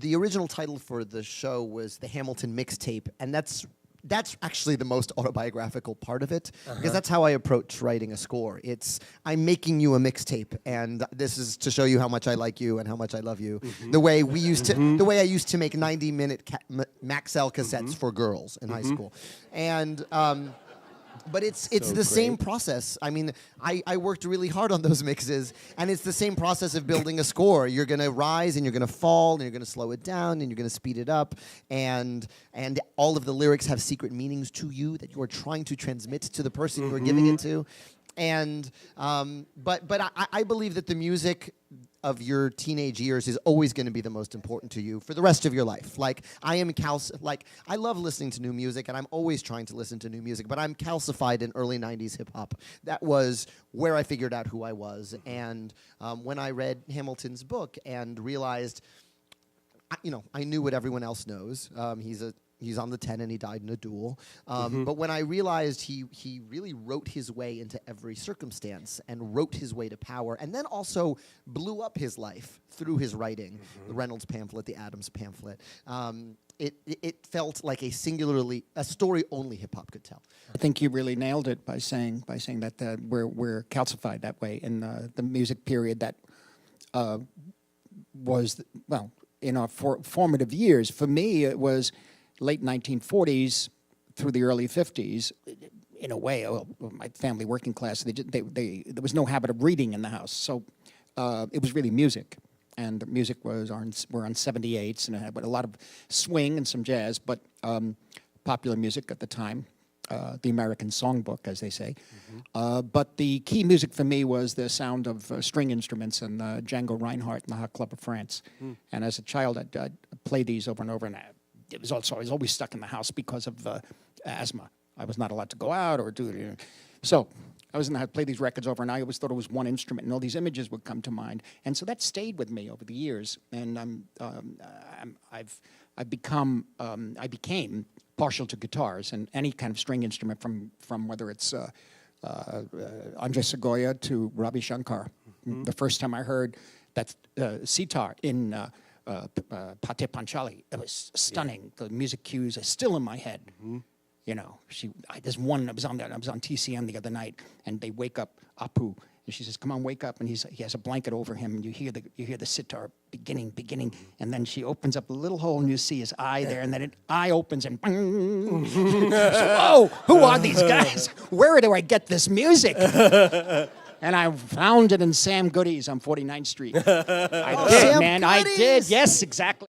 the original title for the show was the Hamilton Mixtape, and that's actually the most autobiographical part of it, because that's how I approach writing a score. It's, I'm making you a mixtape, and this is to show you how much I like you and how much I love you. The way we used to, the way I used to make 90-minute MacDowell cassettes for girls in high school, and. But it's the same process. I mean, I worked really hard on those mixes, and it's the same process of building a score. You're going to rise, and you're going to fall, and you're going to slow it down, and you're going to speed it up, and all of the lyrics have secret meanings to you that you are trying to transmit to the person you are giving it to. And but I believe that the music of your teenage years is always going to be the most important to you for the rest of your life. Like, I love listening to new music, and I'm always trying to listen to new music, but I'm calcified in early 90s hip-hop. That was where I figured out who I was. And when I read Hamilton's book and realized, I knew what everyone else knows. He's on the 10 and he died in a duel. But when I realized he really wrote his way into every circumstance and wrote his way to power, and then also blew up his life through his writing, the Reynolds pamphlet, the Adams pamphlet, it felt like a story only hip-hop could tell. I think you really nailed it by saying that we're calcified that way in the music period that was, well, in our formative years. For me, it was late 1940s through the early 50s. In a way, my family, working class, there was no habit of reading in the house, so it was really music. And the music we're on 78s, and it had a lot of swing and some jazz, but popular music at the time, the American songbook, as they say. But the key music for me was the sound of string instruments and Django Reinhardt and the Hot Club of France. And as a child, I'd play these over and over, and I was always stuck in the house because of asthma. I was not allowed to go out or do it. So I was in the house, play these records over, and I always thought it was one instrument, and all these images would come to mind. And so that stayed with me over the years, and I became partial to guitars and any kind of string instrument, from whether it's Andres Segovia to Ravi Shankar. The first time I heard that sitar in Pate Panchali, it was stunning. The music cues are still in my head. There's one, I was on TCM the other night, and they wake up Apu, and she says, "Come on, wake up," and he has a blanket over him, and you hear the sitar beginning, and then she opens up a little hole, and you see his eye there, and then an eye opens, and so, who are these guys? Where do I get this music? And I found it in Sam Goody's on 49th Street. I did, man. I did. Yes, exactly.